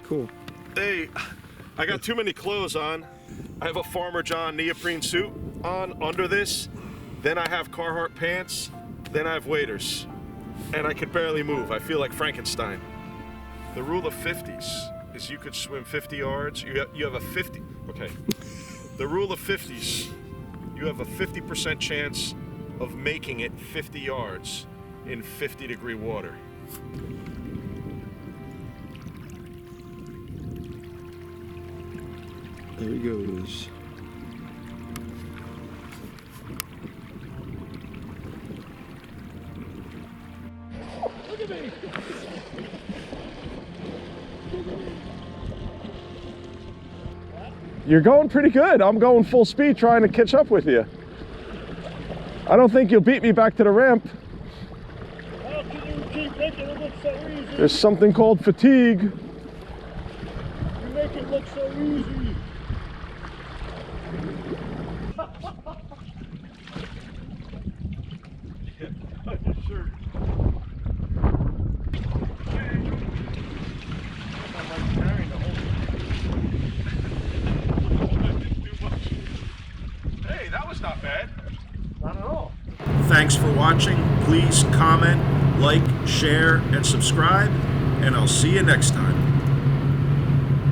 Cool. Hey, I got too many clothes on. I have a Farmer John neoprene suit on under this. Then I have Carhartt pants. Then I have waders. And I could barely move. I feel like Frankenstein. The rule of 50s is you could swim 50 yards. You have a 50. Okay. The rule of 50s, you have a 50% chance of making it 50 yards in 50-degree water. There he goes. Look at me! You're going pretty good. I'm going full speed trying to catch up with you. I don't think you'll beat me back to the ramp. How can you keep making it look so easy? There's something called fatigue. You make it look so easy. Sure. Hey, that was not bad. Not at all. Thanks for watching. Please comment, like, share, and subscribe, and I'll see you next time.